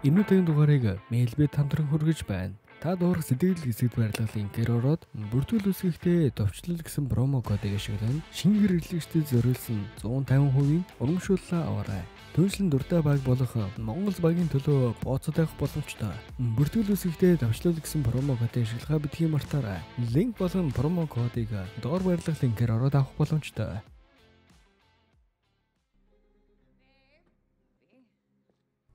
Энэ удаагийн дугаарыг Мэлбэт хамтран хүргэж байна. Та дуурах сэтгэл хэсэгт байрлал линкээр ороод бүртгэл үсгэхдээ товчлол гэсэн промо кодыг ашиглан шинэ хэрэглэгчдэд зориулсан 150% урамшууллаа аваарай. Түншлэн дуртай баг болох Монгол багийн төлөө бооцоод авах боломжтой. Бүртгэл үсгэхдээ товчлол гэсэн промо кодыг ашиглахаа битгий мартаарай. Линк болон промо кодыг доор байрлал линкээр ороод авах боломжтой.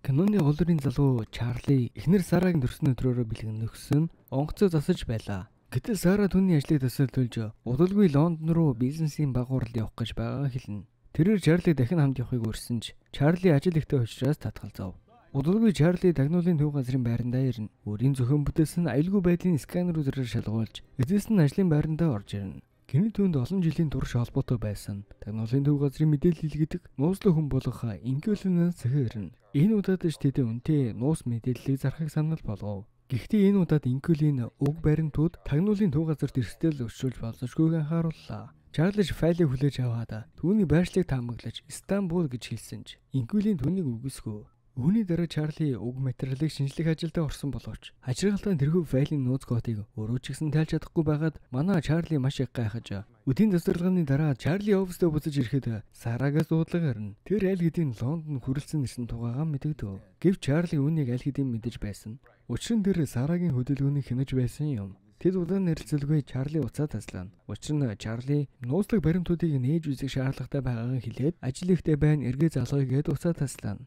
Каноны холдорын залуу Чарли эхнэр Сарагийн төрсөн өдрөөрөө бэлгэн нөхсөн онгоцоо засаж байлаа. Гэтэл Сара түүний ажлыг тасалдуулж удалгүй Лондон руу бизнесийн багуурал явах гэж байгаагаа хэлнэ. Тэрээр Чарлиг дахин хамт явахыг урьсан ч Чарли ажил ихтэй учраас татгалзав. Удалгүй Чарли тагнуулын төв газрын байрандаа ирнэ. Өөрийн зөвхөн бүтээсэн аюулгүй байдлын сканер үзрээр шалгуулж эцэст нь ажлын байрандаа орж ирнэ. Гэнэ түүнд олон жилийн турш холбоотой байсан тагнуулын төв газрын мэдээлэл илгээдэг нууцлах хүн болох Инкюлэнээс захирна. Энэ удаад ч тэд үнтэй нууц мэдээллийг зарахыг санал болгов. Гэхдээ энэ удаад Инкюлэн уг баримтууд тагнуулын төв газарт эрсдэл өчрүүлж болзошгүйг анхаарууллаа. Чарлиж файлыг хүлээж аваад түүний байршлыг таамаглаж Стамбул гэж хэлсэн ч Инкюлэн түүнийг үгүйсгэв. Үүний дараа Чарли уг материалыг шинжлэх ажилдаа орсон боловч ажиргалтын тэрхүү файлын нууц кодыг өөрөө ч гэсэн тайлж чадахгүй байгаад манай Чарли маш их гайхаж үдийн засварлагын дараа Чарли оффистөө буцаж ирэхэд Сарагаас дуудлага ирнэ. Тэр аль хэдийн Лондон хүрэлцэн ирсэн тугаагаа мэдэгдэв. Гэвч Чарли үүнийг аль хэдийн мэдэж байсан. Учир нь тэр Сарагийн хөдөлгөөнийг хянаж байсан юм. Тэд удаан нэрэлцэлгүй Чарли уцаа таслана. Учир нь Чарли нууцлаг баримтуудыг нээж үзэх шаардлагатай байгаагаа хэлээд ажил ихтэй байна эргээ залгая гэд уцаа таслана.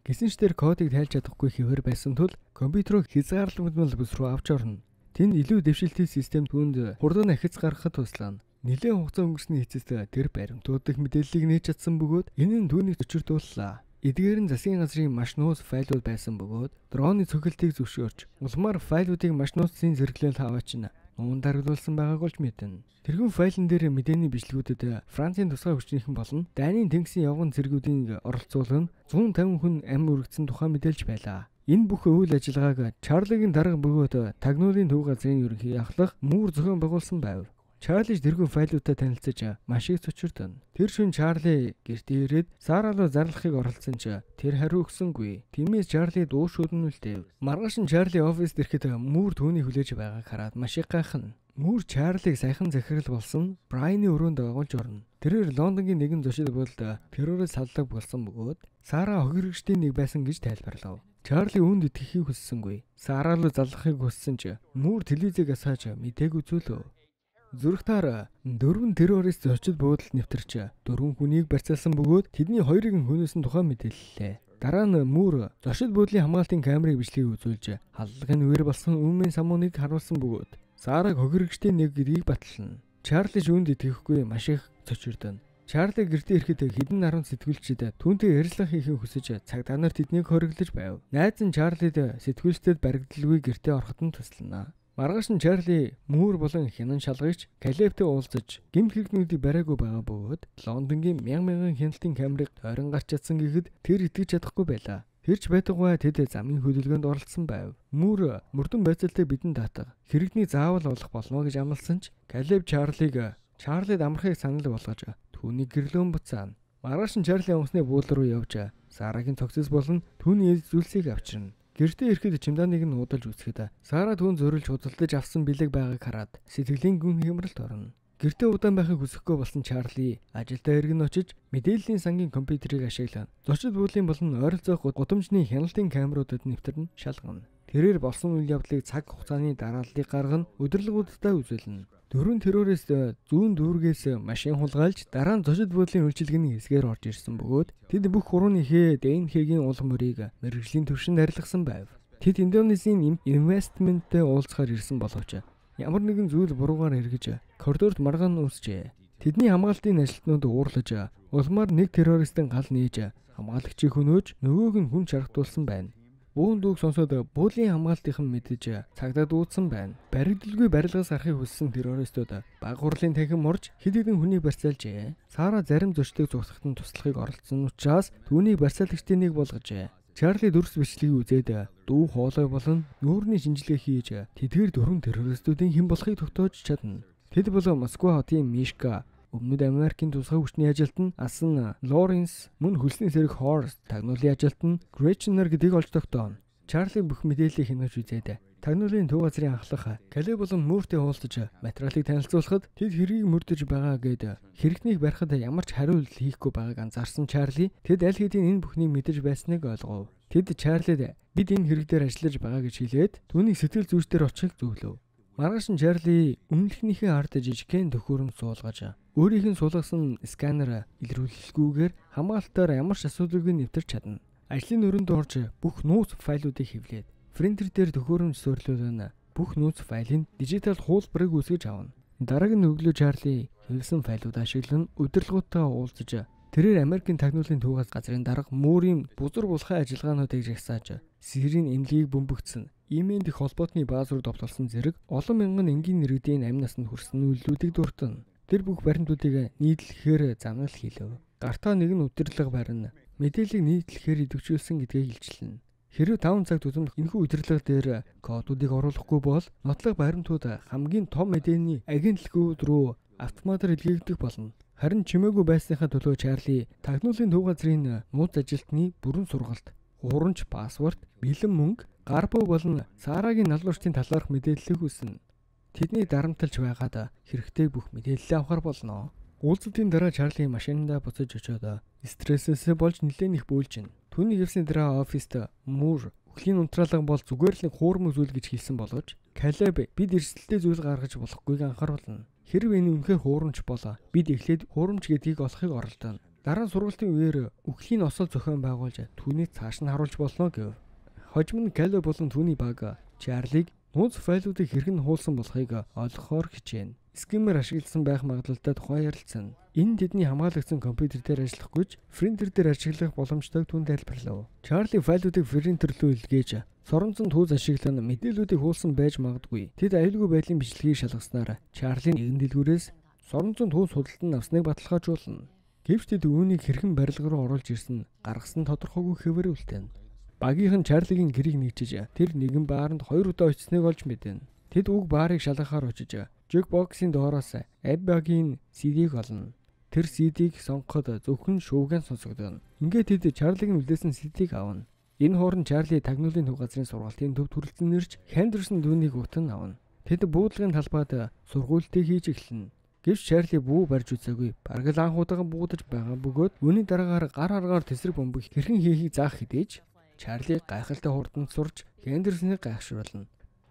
Гэсэн ч тэр кодыг тайлж чадахгүй хэвээр байсан тул компьютерыг хязгаарлагдмал бүс рүү авч орно. Тэнд илүү дэвшилтийн систем түүнд хурдан ахиц гаргахад туслана. Нэлээд хугацаа өнгөрсний эцэст тэр баримтууд дэх мэдээллийг нээж чадсан бөгөөд энэ нь түүнийг төчөрдүүллээ. Эдгээр нь засгийн газрын маш нууц файлууд байсан бөгөөд дроны цохилтыг зөвшөөрч улмаар файлуудыг маш нууцын зэрэглэл хаваач нь нуун даргуулсан байгааг олж мэднэ. Тэрхүү файлн дээр мэдээний бичлэгүүдэд Францын тусгай хүчнийхэн болон Дайны тэнгисийн явган цэргүүдийн оролцоолон 150 хүн амь үрэгдсэн тухай мэдээлж байлаа. Энэ бүх үйл ажиллагааг Чарлигийн дарга бөгөөд тагнуулын төв газрын ерөнхий ахлах Муур зохион байгуулсан байв. Чарлиж тэрхүү файлуудтай танилцаж маш их цочирдно. Тэр шөнө Чарли гэртээ ирээд Сара руу зарлахыг оролцсон ч тэр хариу өгсөнгүй. Тиймээс Чарли дуу шүдэн үлдээв. Маргааш нь Чарли оффист ирэхэд Муур түүнийг хүлээж байгааг хараад маш их гайхна. Муур Чарлиг саяхан захирал болсон Брайны өрөөнд агуулж орно. Тэрээр Лондонгийн нэгэн зочид болд террорист саллаг болсон бөгөөд Сара хохирогчдын нэг байсан гэж тайлбарлав. Чарли үүнд итгэхийг хүссэнгүй. Сара руу залгахыг хүссэн ч Муур телевизийг асааж мэдээг үзүүлв. Зүрхтаар 4 террорист зочид буудалд нэвтэрч 4 хүнийг барьцаалсан бөгөөд тэдний 2-ыг хөнөөсөн тухай мэдээллээ. Дараа нь Муур зочид буудлын хамгаалтын камерыг бичлэгийг үзүүлж халдлагын үер болсон үнэн самууныг харуулсан бөгөөд Сараг хохирогчдын нэг гэдгийг батална. Чарли үүнд итгэхгүй маш их цочирдно. Чарли гэртээ ирэхэд хэдэн наран сэтгүүлчид түүнтэй ярилцлага хийхийг хүсэж цагдаа нар тэднийг хориглож байв. Найз нь Чарлид сэтгүүлчдэд баригдалгүй гэртээ ороход нь туслана. Маргааш нь Чарли Муур болон Хянан шалгагч Калебтэй уулзаж гэмт хэрэгнүүдийг бариагүй байгаа бөгөөд Лондонгийн мянган хяналтын камерыг тойрон гарч чадсан гэхэд тэр итгэж чадахгүй байлаа. Тэрч байтугай тэд замын хөдөлгөөнд оролцсон байв. Муур мөрдөн байцаалтай бидэнд татах хэрэгний заавал болох болно гэж амласан ч Калеб Чарлид амрахыг санал болгож түүнийг гэрлөөн буцаана. Маргааш нь Чарли онгоцны буудлын руу явж Сарагийн цогцос болон түүний зүйлсийг авчирна. Гэртээ ирэхэд чемоданыг нь уудалж үзэхэд Сара түүн зөриөлж худалдаж авсан бэлэг байгааг хараад сэтгэлийн гүн хямралд орно. Гэртээ удаан байхыг хүсэхгүй болсон Чарли ажилдаа эргэн очиж мэдээллийн сангийн компьютерийг ашиглан зочид буудлын болон ойролцоох гудамжны хяналтын камеруудад нэвтэрнэ шалгана. Тэрээр болсон үйл явдлыг цаг хугацааны дарааллыг гаргана удирдлагуудтай үзүүлнэ. 4 террорист зүүн дүүргээс машин хулгайлж дараа нь зочид буудлын үйлчилгээний хэсгээр орж ирсэн бөгөөд тэд бүх 3 нэхээ ДНХ-гийн уул мөрийг мэргэжлийн төвшөнд арилгасан байв. Тэд Индонезийн инвестменттэй уулзахаар ирсэн боловч ямар нэгэн зүйл буруугаар эргэж коридорт маргаан үүсжээ. Тэдний хамгаалтын ажилтнууд уурлаж улмаар нэг террористын гал нээж хамгаалагчийг хөнөөж нөгөөг нь хүн чаргатуулсан байна. Бүүн дүүг сонсоод буудлын хамгаалтынхан мэдэж цагдаа дуудсан байна. Баригдалгүй барилгаас гарахыг хүссэн террористууд баг хурлын танхим морж хэд хэдэн хүнийг барьцаалжээ. Сара зарим зочдыг зогсоход нь туслахыг оролцсон учраас түүнийг барьцаалагчдын нэг болгожээ. Чарли дүрс бичлэгийг үзээд дүү хоолой болон нүүрний шинжилгээ хийж тэдгээр 4 террористуудын хэн болохыг тогтоож чадна. Тэд бол Москва хотын Мишка, Өмнөд Америкийн тусгай хүчний ажилтан Асан Лоренс, мөн хөлсний сэрэг Хорст, тагнуулын ажилтан Гречнер гэдгийг олж тогтооно. Чарли бүх мэдээллийг хянаж үзээд тагнуулын төв газрын анхлах Кале болон Мөртэй уулзаж материалыг танилцуулахад тэд хэргийг мөрдөж байгаа гэд хэрэгтнийг барихад ямар ч хариулт хийхгүй байгааг анзаарсан Чарли тэд аль хэдийн энэ бүхнийг мэдэж байсныг ойлгов. Тэд Чарлид бид энэ хэрэг дээр ажиллаж байгаа гэж хэлээд түүнийг сэтгэл зүйчдэр очихыг зөвлөв. Маргааш нь Чарли өмнөхнийхээ ард жижигхэн төхөөрөмж суулгаж өөрийнх нь суулгасан сканер илрүүлэлгүйгээр хамгаалтаар ямар ч асуудалгүй нэвтэрч чадна. Ажлын өрөөнд орж бүх нууц файлуудыг хэвлээд принтер дээр төхөөрөмж суурилуулна. Бүх нууц файлын дижитал хуулбарыг үүсгэж авна. Дараагийн өглөө Чарли хэвлэсэн файлууд ашиглан удирдлагуудаа уулзаж тэрээр Америкийн тагнуулын төв газрын дарга Мөрийн бузар булхай ажиллагаануудыг жагсааж сэрийн эмнэлгийг бөмбөгдсөн имэйл их холбоотны бааз руу довтолсон зэрэг олон мянган энгийн нэрүүдийн амь насанд хүрсэн үйлдэлүүдийг дуртан. Тэр бүх баримтуудыг нийтлэхээр замнал хийлэв. Гартаа нэгэн удирдлага барина мэдээллийг нийтлэхээр идэвхжүүлсэн гэдгийг илчилнэ. Хэрвээ 5 цаг тутамд энэхүү удирдлага дээр кодуудыг оруулахгүй бол нотлох баримтууд хамгийн том мэдээний агентлагууд руу автоматар илгээгдэх болно. Харин чимээгүй байсныхаа төлөө Чарли тагнуулын төв газрын нууц ажилтны бүрэн сургалт, хурамч пассворд, бэлэн мөнгө, гар буй болон Сарагийн налуурчдын талаарх мэдээллийг хүснэ. Тэдний дарамтлж байгаад хэрэгтэй бүх мэдээлэл авахар болно. Уулзалтын дараа Чарли машинандаа буцаж очиод стрессээс болж нэлээд их бөөлжин. Түүний хэвсний дараа оффист Мөр өхлийн унтраалга бол зүгээр л нэг хуурмаг зүйл гэж хэлсэн боловч Калеб бид эрсдэлтэй зүйл гаргаж болохгүйг анхааруулна. Хэрвээ энэ үнэхээр хуурамч болоо бид эхлээд хуурамч гэдгийг олохыг оролдоно. Дараа нь сургалтын үеэр өхлийн осол зохион байгуулж түүнийг цааш нь харуулж болно гэв. Хожим нь Калеб болон түүний баг Чарлиг нууц файлуудыг хэрхэн хуулсан болохыг олохоор хичээнэ. Скимер ашигласан байх магадлалтай тухай ярилцсан. Энэ тэдний хамгаалагдсан компьютер дээр ажиллахгүйч принтер дээр ашиглах боломжтойг түүнд тайлбарлав. Чарли файлуудыг принтер рүү илгээж соронзон тууз ашиглан мэдээллүүдийг хуулсан байж магадгүй. Тэд аюулгүй байдлын бичлэгийг шалгаснаар Чарлийн нэгэн дэлгүүрээс соронзон тууз худалдан авсныг баталгаажуулна. Гэвч тэд үүнийг хэрхэн барилга руу оруулж ирсэн гаргасан тодорхойгүй хэвээр үлдээн. Багийнхан Чарлигийн гэрийг нэгжиж тэр нэгэн бааранд 2 удаа очсныг олж мэдэн. Тэд уг баарыг шалгахаар очиж жукбоксийн доороос Аббагийн CD-г олно. Тэр CD-г сонгоход зөвхөн шуугиан сонсогдоно. Ингээд тэд Чарлигийн үлдээсэн CD-г авна. Энэ хооронд Чарли тагнуулын төв газрын сургалтын төвд хүрэлцэн нэрж Хендерсон дүүнийг утан авна. Тэд буудлагын талбайд сургуультыг хийж эхэлнэ. Гэвч Чарли бүү барьж үзээгүй. Бараг л анх удаага буудаж байгаа бөгөөд үүний дараагаар гар аргаар тесрэг бөмбөг хэрхэн хийхийг заах хэдийж Чарли гайхалтай хурдан сурч Хендерсоныг гайхшруулна.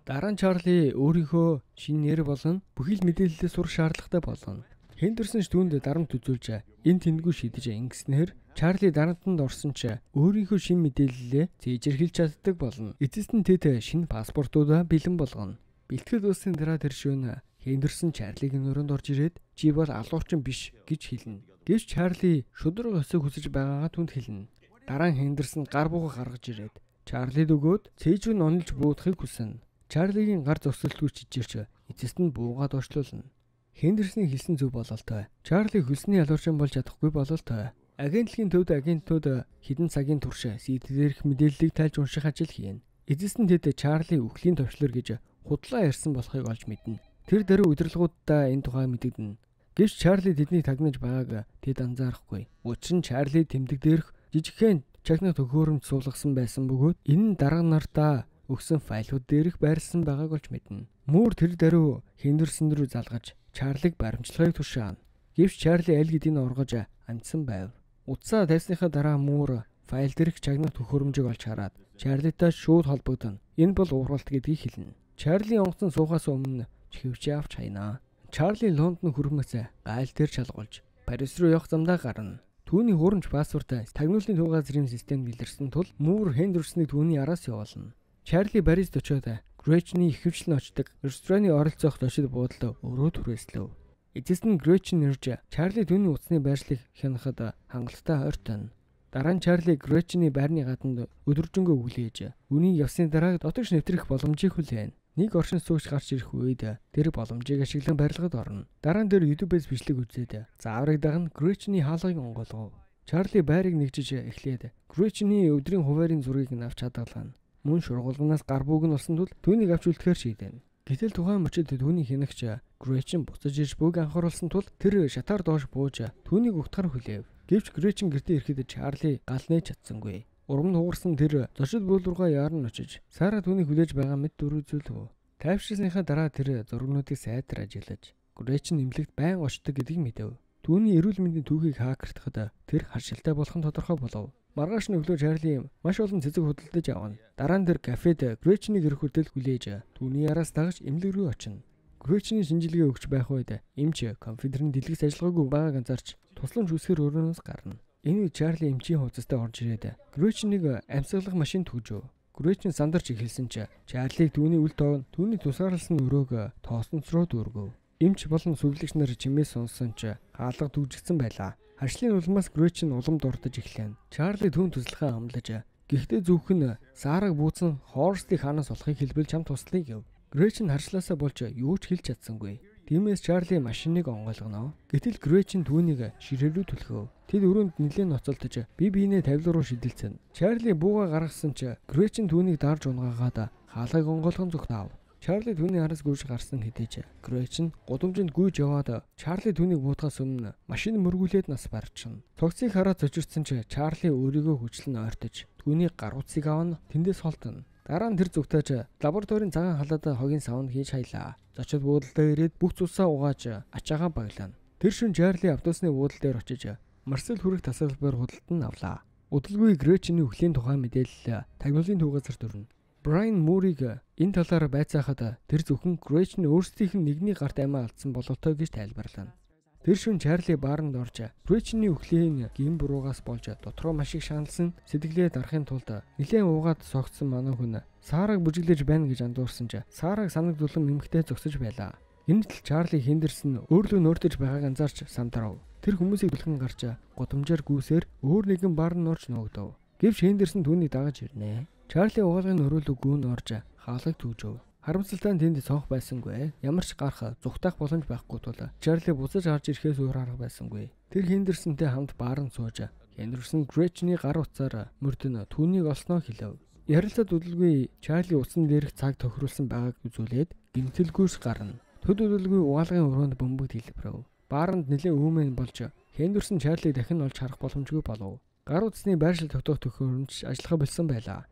Дараа нь Чарли өөрийнхөө шинэ нэр болон бүхэл мэдээлэлээ сурах шаардлагатай болно. Хендерсон ч түүнд дарамт үзүүлж энэ тэмдгүү шийдэж ингэснээр Чарли дарамтанд орсон ч өөрийнхөө шинэ мэдээллээ зээжэрхийлж чаддаг болно. Эцэст нь тэд шинэ паспортуудаа бэлэн болгоно. Бэлтгэл дууссан дараа тэр шөнө Хендерсон Чарлигийн өрөөнд орж ирээд "Чи бол алуурчин биш" гэж хэлнэ. Гэвч Чарли шудраг өсөг хүсэж байгаагаа түнд хэлнэ. Дараа нь Хендерсон гар буга гаргаж ирээд Чарлид өгөөд цээжүүн онолж буудахыг хүснэ. Чарлигийн гар зогсолтгүй чижирч эцэст нь буугаад орчлуулна. Хендерсны хэлсэн зөв бололтой. Чарли хөлсний алуурчин болж чадахгүй бололтой. Агентлагийн төвд агентууд хэдэн цагийн турш CD дээрх мэдээллийг тайлж унших ажил хийн. Эцэст нь тэд Чарли өхлийн төвчлөр гэж худлаа ярьсан болохыг олж мэднэ. Тэр даруй удирдлагуудаа энэ тухай мэдэгдэнэ. Гэвч Чарли тэднийг тагнаж байгааг тэд анзаарахгүй. Учир нь Чарли тэмдэг дээрх жижигхэн чагнах төхөөрөмж суулгасан байсан бөгөөд энэ нь дарга нартаа өгсөн файлууд дээрх байрлсан байгааг олж мэднэ. Мөр тэр даруй Хендерсон рүү залгаж Чарлиг баримтлагыг тушаана. Гэвч Чарли аль хэдийн оргож амжсан байв. Утсаа тавьсныхаа дараа Мөр файл дээрх чагнах төхөөрөмжийг олж хараад Чарлитай шууд холбогдно. Энэ бол ууралт гэдгийг хэлнэ. Чарли онгоцон суухаас өмнө чихвчээ авч хайнаа. Чарли Лондон хүрмээс гайл дээр шалгуулж Парис руу явах замдаа гарна. Түүний хурамч паспорт тагнуулын төв газрын системд илэрсэн тул Мөр Хендерсоныг түүний араас явуулна. Чарли Парист очиод Грэчний ихэвчлэн очдог рестораны оролцоох зочид буудалд өрөө түрээслэв. Эцэст нь Грэчин нэрж Чарли түүний утасны байршлыг хянахад хангалттай ойртон. Дараа нь Чарли Грэчний байрны гаданд өдөржингөө хүлээж үнийг явсны дараа дотогш нэвтрэх боломжийг хүлээн. Нэг оршин суугч гарч ирэх үед тэр боломжийг ашиглан барилгад орно. Дараа нь тэр YouTube-ээс бичлэг үзээд зааврыг дагна Грэчний хаалгыг онгоолгов. Чарли байрыг нэгжиж эхлээд Грэчний өдрийн хуваарийн зургийг нь авч хадгална. Мөн шургуулганаас гар бууг нь болсон тул түүнийг авч үлдэхээр шийдэнэ. Гэтэл тухайн мөчид түүний хянагч Грэчин буцаж ирж бууг анхааруулсан тул тэр шатаар доош бууж түүнийг угтахаар хүлээв. Гэвч Грэчин гэртээ ирэхэд Чарли гал нээж чадсангүй. Урам нь хугарсан тэр зочид буул руугаа яарн очиж Сара түүнийг хүлээж байгаа мэт дөрвөлзүүлв. Тайвширсныхаа дараа тэр зургнуудыг сайтар ажиглаж Грэчин нэмлэгт байн очдог гэдгийг мэдэв. Түүний эрүүл мэндийн түүхийг хаакертахад тэр харшилтай болох нь тодорхой болов. Маргааш нь өглөө Чарли маш олон цэцэг худалдаж авна. Дараа нь тэр кафед Грэчнийг ирэх хүртэл хүлээж түүний яраас дагаж эмнэлэг рүү очино. Грэчний шинжилгээ өгч байх үед эмч компьютерын дэлгэц ажиллагаагүй байгааг анзаарч тусламж хүсгээр өрөөнөөс гарна. Энэ үед Чарли эмчийн хувцастай орж ирээд Грэчнийг амьсгалах машин түгжв. Грэчин сандарч эхэлсэн ч Чарлиг түүний үл тоон түүний тусгаарлсан өрөөг тоосонц руу дүүргэв. Эмч болон сүглэгч нар чимээ сонсон ч хаалга түгжигдсэн байлаа. Харшлын улмаас Грэчин уламд ордож эхлэв. Чарли түүн туслахаа амлаж гэхдээ зөвхөн нь Сараг бууцсан Хорстыг ханаас олохыг хэлбэл чам туслая гэв. Грэчин харшлаасаа болж юу ч хэлж чадсангүй. Тиймээс Чарли машиныг онгойлгоно. Гэтэл Грэчин түүнийг ширээ рүү түлхөв. Тэд өрөөнд нэлээд ноцолдож бие биенээ тавилга руу шидэлцэн. Чарли бууга гаргасан ч Грэчин түүнийг дарж унгаагаад хаалгыг онгойлгон зүгтаав. Чарли түүний араас гүйж гарсан хэдий Грэчин гудамжинд гүйж яваад Чарли түүнийг буутахаас өмнө машин мөргүүлээд нас барчихна. Цогцыг хараад зочирдсан ч Чарли өөрийгөө хүчлэн ойртож түүний гар утсыг аван тэндээс холдоно. Дараа нь тэр зүгтээж лабораторийн цагаан халаад хогийн савнд хийж хаялаа. Зочид буудалдаа ирээд бүх цусаа угааж ачаагаа баглана. Тэр шөнө Чарли автобусны буудал дээр очиж Марсел хүрэх тасалбар худалдан авлаа. Удалгүй Грэчний өхлийн тухай мэдээлэл тагнуулын төв газар төрнө. Брайан Муриг энэ талаар байцаахад тэр зөвхөн Грэчний өөрсдийнх нь нэгний гарт амиа алдсан бололтой гэж тайлбарлана. Тэр шөнө Чарли бааранд орж Грэчний өхлийн гин буруугаас болж дотроо маш их шаналсан сэтгэлээ дарахын тулд нэлээд уугаад согтсон манай хүн Сараг бүжиглэж байна гэж андуурсан ч Сараг санагдулан эмэгтэй зогсож байлаа. Энэ тал Чарли Хендерсон өөрлөө нөөртөж байгааг анзаарч сандрав. Тэр хүмүүсийг түлхэн гарч гудамжаар гүйсээр өөр нэгэн баарнд орж нөөгдөв. Гэвч Хендерсон түүнийг дагаж ирнэ. Чарли угаалгын өрөөлөг гүүн орж хаалгыг түгжв. Харамсалтай нь тэнд цонх байсангүй. Ямар ч гарах зүгтаах боломж байхгүй тул Чарли буцаж харж ирэхээс өөр арга байсангүй. Тэр Хендерсонтэй хамт бааранд сууж Хендерсон Грэчний гар утсаар мөрдөн түүнийг олсноо хэлв. Ярилцаад удалгүй Чарли утсан дээрх цаг тохируулсан байгааг үзүүлээд гэмтэлгүйс гарна. Төд удалгүй угаалгын өрөөнд бөмбөг дэлбэрв. Бааранд нэлээд өөмөн болж Хендерсон Чарлиг дахин олж харах боломжгүй болов. Гар утасны байршил тогтоох төхөөрөмж ажиллахаа болсон байлаа.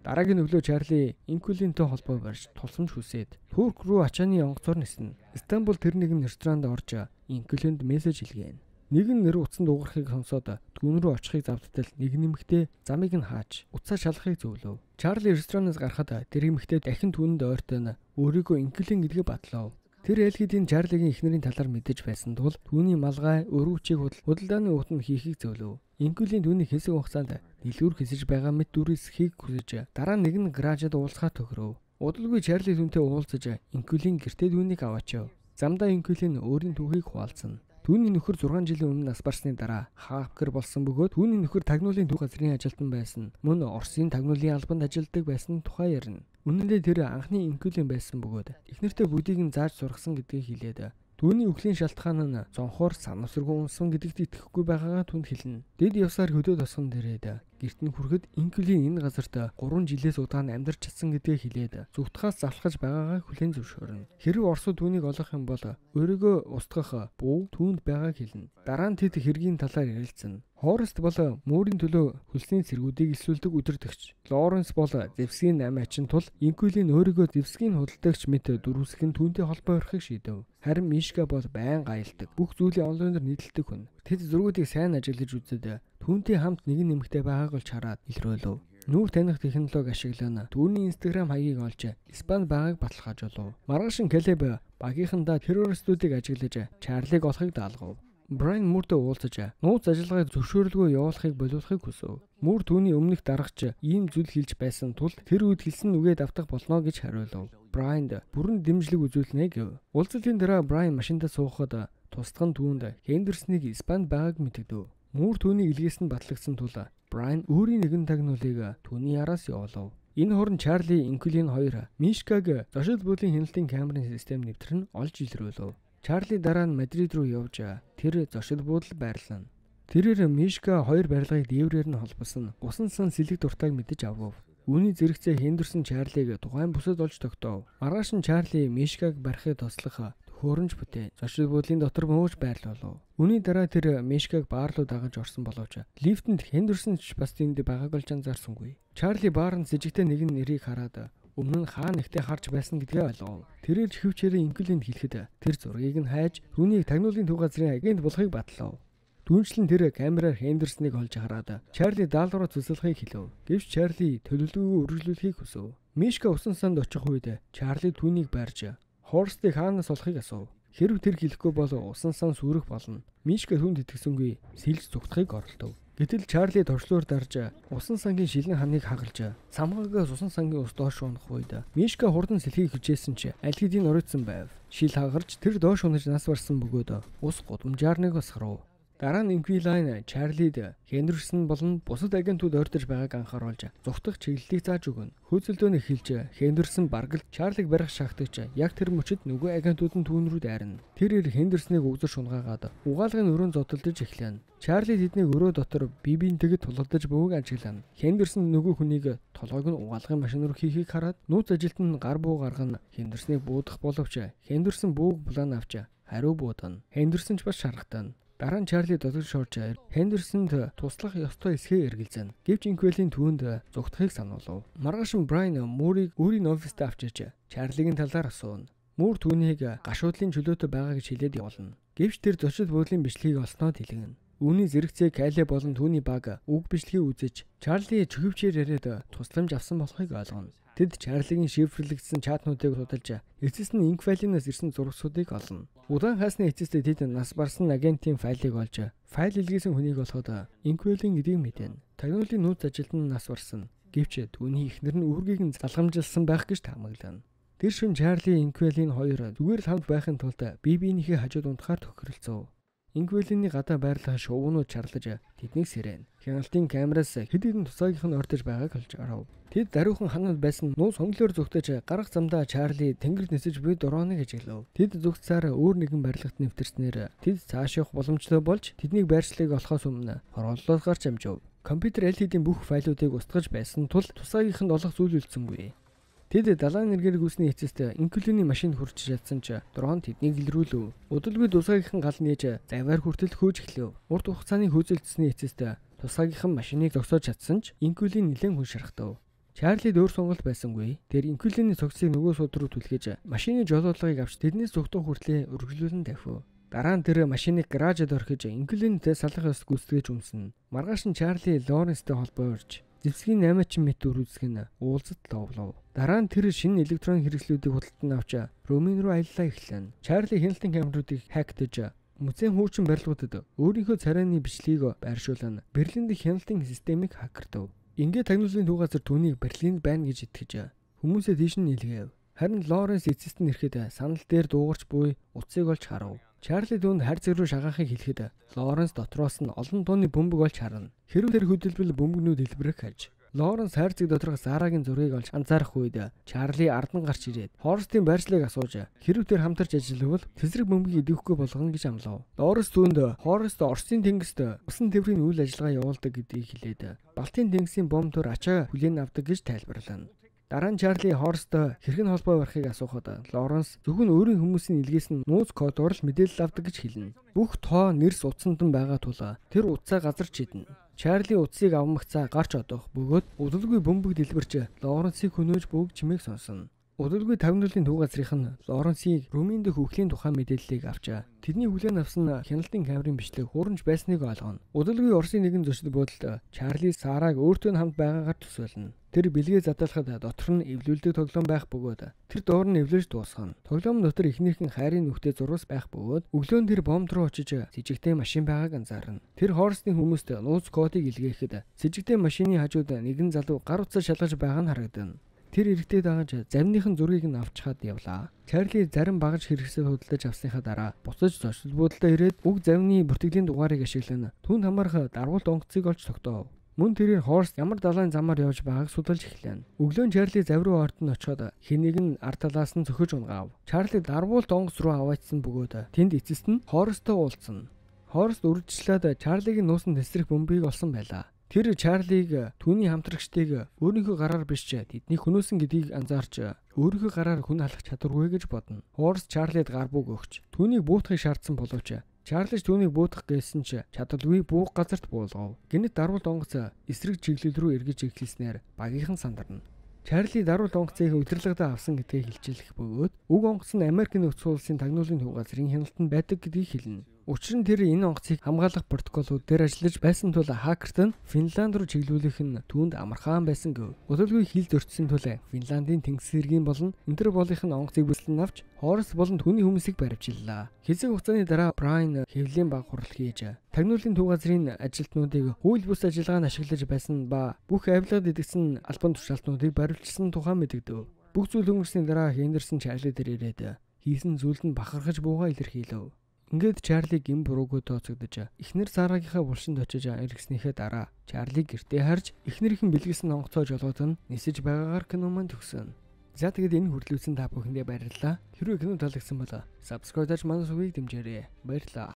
Дараагийн өглөө Чарли Инкулинтэй холбоо барьж тулсамж хүсээд Турк руу ачааны онгоцоор ниснэ. Стамбул тэр нэгэн ресторанд орж Инкулинд мессеж илгээнэ. Нэгэн нэр утсан дуурахыг сонсоод түүн рүү очихыг завдтал нэг нэмэгтэй замыг нь хааж утсаа шалгахыг зөвлөв. Чарли ресторанаас гарахад тэр нэмэгтэй дахин түүнд ойртон өөрийгөө Инкулин гэдгийг батлав. Тэр аль хэдийн Чарлигийн эхнэрийн талаар мэдэж байсан тул түүний малгай өрөвчийг худалдааны уутанд хийхийг зөвлөв. Инкулин түүний хэсэг хугацаанд дэлгүүр хэсэж байгаа мэт дүрсхийг хүсэж дараа нь нэгэн гаражид уулзахаар тохиров. Удалгүй Чарли түүнтэй уулзаж Инкулин гэртээ түүнийг аваачив. Замдаа Инкулин өөрийн түүхийг хуваалцсан. Түүний нөхөр 6 жилийн өмнө нас барсны дараа хакер болсон бөгөөд түүний нөхөр тагнуулын төв газрын ажилтан байсан. Мөн Оросын тагнуулын албанд ажилладаг байсан тухай ярина. Үнэн дээр тэр анхны Инкулин байсан бөгөөд эхнэртэй бүгдийг нь зааж сургасан гэдгийг хэлээд түүний өхлийн шалтгаан нь зонхоор санамсаргүй унсан гэдэгт итгэхгүй байгаагаа түнд хэлнэ. Дэд явсаар хөдөө тосгон дээрээд гэрт нь хүрэхэд Инкулин энэ газарт 3 жилээс удаан амьдарч чадсан гэдгийг хэлээд зүгтгаас завлахаж байгаагаа хүлээн зөвшөөрнө. Хэрэг Оросууд түүнийг олох юм бол өөрийгөө устгах буу түүнд байгааг хэлнэ. Дараа нь тэд хэргийн талаар ярилцсан. Хорст бол мөрийн төлөө хөлсний цэргүүдийг илсүүлдэг удирдагч. Лоренс бол Зевсгийн 8 ачин тул Инкулин өөрийгөө Зевсгийн худалдагч мэт дөрвөлсөх нь түүнтэй холбоо өрөхийг шийдэв. Харин Мишка бол байн гаялдаг. Бүх зүйлийн онлайнаар нийлдэг хүн. Тэд зургуудыг сайн ажиглаж үзээд түүнтэй хамт нэгэн нэмэгтэй байгааг олж хараад илрүүлв. Нүүр таних технологи ашиглана. Түүний Instagram хаягийг олж Испани байгааг баталгааж болов. Маргааш Калеб багийнхандаа террористуудыг ажиглаж Чарлиг олохыг даалгав. Брайан Муртай уулзаж нууц ажиллагааг зөвшөөрлгүй явуулахыг болиулахыг хүсв. Мур түүний өмнөх дарагч ийм зүйл хэлж байсан тул тэр үед хэлсэн үгээд автах болно гэж хариулв. Брайанд бүрэн дэмжлэг үзүүлнэ гэв. Уулзалтын дараа Брайан машиндаа суухад тусдах нь түүнд Хендерснийг Испанд байгааг мэдэгдэв. Мур түүний илгээсэн батлагдсан тул Брайан өөрийн нэгэн тагнуулыг түүний араас явуулав. Энэ хорон Чарли Инкулин хоёр Мишкаг зочид буудлын хяналтын камерын систем нэвтрэн олж илрүүлв. Чарли дараа нь Мадрид руу явж тэр зочид буудал байрлана. Тэрээр Мишка хоёр барилгыг дээврээр нь холбосон усан сан сэлэг дуртайг мэдэж авав. Үүний зэрэгцээ Хендерсон Чарлиг тухайн бүсэд олж тогтоов. Маргааш нь Чарли Мишкаг барихыг тослох хөөрөмж бүтээ. Зочид буудлын дотор мөөж байрлуулав. Үүний дараа тэр Мишкаг баар руу дагаж орсон боловч лифтэнд Хендерсон ч бас тэнд байгааг олж анзаарсангүй. Чарли баарнд с жигтэй нэгэн нэрийг хараад өмнө нь хаа нэгтээ харж байсан гэдгээ ойлгов. Тэрээр хөвчээрээ инкүлэнд хэлэхэд тэр зургийг нь хайж түүнийг тагнуулын төв газрын агент болохыг батлав. Түүнчлэн тэр камераар Хендерсныг олж хараад Чарли даалгавраа цуцлахыг хэлв. Гэвч Чарли төлөвлөгөө үргэлжлүүлэхийг хүсв. Мишка усан санд очих үед Чарли түүнийг барьж Хорстыг хаанаас олохыг асуув. Хэрв тэр хэлэхгүй бол усан сан сүрэх болно. Мишка түнд итгэсэнгүй сэлж зүгтхийг оролдов. Гэтэл Чарли туршлуур дарж усан сангийн шилэн ханыг хагалж самгаагаас усан сангийн ус доош унах үед Мишка хурдан сэлхийг хичээсэн ч аль хэдийн оройтсан байв. Шил хагарч тэр доош унаж нас барсан бөгөөд ус гудамжаар нэг басгарав. Дараа нь Инквилайн Чарлид Хендерсон болон бусад агентууд ойртож байгааг анхааруулж зүгтх чиглэлийг зааж өгнө. Хөөцөлдөөний хэлж Хендерсон баргал Чарлиг барих шахтагч яг тэр мөчид нөгөө агентууд нь түүн рүү дайрна. Тэр Хендерсныг өгзөр шунгаагаад угаалгын өрөөнд зодтолдож эхлэв. Чарли тэднийг өрөө дотор бибийн тэгэд тулалдаж бөөг ажиглана. Хендерсон нөгөө хүнийг толгойг нь угаалгын машин руу хийхийг хараад нууц ажилт нь гар буу гаргана. Хендерсныг буудах боловч Хендерсон бөөг булаан авч хариу буудана. Хендерсон ч бас шаргатана. Дараа нь Чарли додож шорж Хендерсонд туслах ёстой эсгээ эргэлзэн. Гэвч Инквилийн түүнд зүгтхийг сануулв. Маргааш Брайан Мурийг өөрийн оффист авчирч Чарлигийн талаар асуув. Мур түүнийг гашуудлын чөлөөтэй байгаа гэж хэлээд явуулна. Гэвч тэр зочид буудлын бичлэгийг олсноо дэлгэнэ. Үүний зэрэгцээ Кайле болон түүний баг үг бичлэгийг үзэж Чарли чөхөвчээр яриад тусламж авсан болохыг ойлгоно. Тэд Чарлигийн шифрлэгдсэн чатнуудыг судалж эцэс нь Инквилинаас ирсэн зурагсуудыг олно. Удаан хаасны эцэст тэд нас барсан агентийн файлыг олж файл илгээсэн хүнийг олоход Инквилин гэдгийг мэдэнэ. Тагнуулын нууц ажилт нь нас барсан. Гэвч түүний эхнэр нь үүргийг нь залгамжилсан байх гэж таамаглана. Тэр шөнө Чарли Инквилин хоёр зүгээр л хамт байхын тулд бибинийхээ хажууд унтахаар тохиролцов. Инквилиний гадаа байрлах шувуунууд чарлаж тэднийг сэрэн. Хяналтын камераас хэд хэдэн тусаагийнх нь ордож байгааг олж арав. Тэд даруйхан ханад байсан нууц хонглоор зүгтэж гарах замдаа Чарли тэнгэр нисэж буй дрооныг ажиглав. Тэд зүгтсаар өөр нэгэн барилгад нэвтэрснээр тэд цааш явах боломжтой болж тэднийг байршлыг олохоос өмнө хорооллоос гарч амжив. Компьютер аль хэдийн бүх файлуудыг устгаж байсан тул тусаагийнх нь олох зүйл үлдсэнгүй. Тэд далайн эргээр гүйсний эцэст Инквилиний машинд хүрч чадсан ч дрон тэднийг илрүүлв. Удалгүй тусаагийнхан гал нээж заваар хүртэл хөөж эхлэв. Урт хугацааны хөөцөлдсөний эцэст тусаагийнхан машиныг зогсоож чадсан ч Инквилин нэлээд хүн шархтав. Чарлид өөр сонголт байсангүй. Тэр Инквилиний цогцыг нөгөө сууд руу түлхэж машины жолоологыг авч тэднээс зүгтэн хүртлээ үргэлжлүүлэн тавив. Дараа нь тэр машиныг гаражид орхиж Инквилинтэй салах ёс гүйцэтгэж өмснө. Маргааш нь Чарли Лоренстэй холбоо урьж зэвсгийн 8 мэт үрүүлсэг нь уулзалт ловлов. Дараа нь тэр шинэ электрон хэрэгслүүдийг худалдан авч Румын руу аяллаа эхлэв. Чарли хяналтын камеруудыг хактаж музейн хуучин барилгуудад өөрийнхөө царайны бичлэгийг байршуулна. Берлинд хяналтын системийг хакердав. Ингээд тагнуулын төв газар түүнийг Берлинд байна гэж итгэж хүмүүсээ тийш нь илгээв. Харин Лоренс эцэст нь ирэхэд санал дээр дуугарч буй утсыг олж харав. Чарли түүнд хайр цэг рүү шагаахыг хэлэхэд Лоренс дотроос нь олон тооны бөмбөг олж харна. Хэрв тэр хөдөлбөл бөмбөгнүүд дэлбэрэх хаж. Лоренс хайр цэг доторх Сарагийн зургийг олж анзаарах үед Чарли ардан гарч ирээд Хорстын байршлыг асууж хэрв тэр хамтарч ажиллавал тэсрэг бөмбөгийг идэвхгүй болгоно гэж амлав. Лоренс түүнд Хорст Оросын тэнгист усан тээврийн үйл ажиллагаа явуулдаг гэдгийг хэлээд Балтийн тэнгисийн бомбтөр ачаа хүлээн авдаг гэж тайлбарлана. Дараа нь Чарли Хорст хэрхэн холбоо барихыг асуухад Лоренс зөвхөн өөрийн хүмүүсийн илгээсэн нууц кодоор л мэдээлэл авдаг гэж хэлнэ. Бүх тоо нэрс утсандан байгаа тул тэр утсаа газарч идэнэ. Чарли утсыг авмагцаа гарч одох бөгөөд удалгүй бөмбөг дэлбэрч Лоренсыг хөнөөж бөөг чимээг сонсон. Удалгүй тагнуулын төв газрынх нь Лоренсийг Румын дэх хөхлийн тухай мэдээллийг авч тэдний хүлээн авсан хяналтын камерын бичлэг хурамж байсныг ойлгоно. Удалгүй Оросын нэгэн зочид буудалд Чарли Сараг өөртөө хамт байгаагаар төсөөлнө. Тэр бэлгээ задлахад дотор нь эвлүүлдэг тоглоом байх бөгөөд тэр доор нь эвлэж дуусгана. Тоглоом дотор эхнийхэн хайрын нүхтэй зурвас байх бөгөөд өглөө нь тэр бомб руу очиж сэжигтэй машин байгааг анзаарна. Тэр Хорстын хүмүүст нууц кодыг илгээхэд сэжигтэй машины хажууд нэгэн залуу гар утсаа шалгаж байгаа нь харагдана. Тэр эрэгтэй дагаж заримныхан зургийг нь авч хаад явлаа. Чарли зарим багаж хэрэгсэл худалдаж авсныхаа дараа буцаж зочид буудалдаа ирээд уг завны бүртгэлийн дугаарыг ашиглан түүнд хамаарах дарвуулт онгоцыг олж тогтоов. Мөн тэрээр Хорст ямар далайн замаар явж байгааг судалж эхлэв. Өглөө нь Чарли зав руу ордон очоод хэнийг нь ард талаас нь цөхөж унгаав. Чарли дарвуулт онгоц руу аваачсан бөгөөд тэнд эцэст нь Хорсттой уулзсан. Хорст үргэлжлээд Чарлигийн нуусан тэсрэх бөмбөгийг олсон байлаа. Тэр Чарлиг түүний хамтрагчдыг өөрийнхөө гараар биш тэдний хөнөөсөн гэдгийг анзаарч өөрийнхөө гараар хүн алах чадваргүй гэж бодно. Хорс Чарлид гар бүг өгч түүнийг буутахыг шаардсан боловч Чарлиж түүнийг буутах гэсэн ч чадалгүй буух газарт буулгав. Гэнэт даруул онгоц эсрэг чиглэл рүү эргэж эхлэснээр багийнхан сандарна. Чарли даруул онгоцыг удирдлагад авсан гэдгийг хэлчихлэх бөгөөд уг онгоц нь Америк нэгдсэн улсын тагнуулын төв газрын хяналтанд байдаг гэдгийг хэлнэ. Учир нь тэр энэ онгоцыг хамгаалах протоколууд дээр ажиллаж байсан тул хакерт нь Финланд руу чиглүүлэх нь түүнд амархан байсан гэв. Удалгүй хилд өртсөн тул Финландын тэнгис хэргийн болон Интерполийнх нь онгоцыг бүслэн авч Хорс болон түүний хүмүүсийг баривчиллаа. Хэсэг хугацааны дараа Брайан хэвлэлийн баг хурал хийж тагнуулын төв газрын ажилтнуудыг хууль бус ажиллагаанд ашиглаж байсан ба бүх авилгад идэгсэн албан тушаалтнуудыг баривчилсан тухай мэдэгдэв. Бүх зүйл өнгөрсний дараа Хендерсон Чарли дээр ирээд хийсэн зүйлд нь бахархаж буугаа илэрхийлв. Ингээд Чарли гин буруугүй тооцогдож эхнэр Сарагийнхаа булшинд очиж эргэснийхээ дараа Чарли гэртээ харж эхнэрийнхэн бэлгэсэн онгоцоо жолоод нь нисэж байгаагаар кино маань төгсөнө. За тэгээд энэ хүртэл үзсэн та бүхэндээ баярлалаа. Хэрвээ кино таалагдсан бол subscribe-аж манай сувгийг дэмжээрэй. Баярлалаа.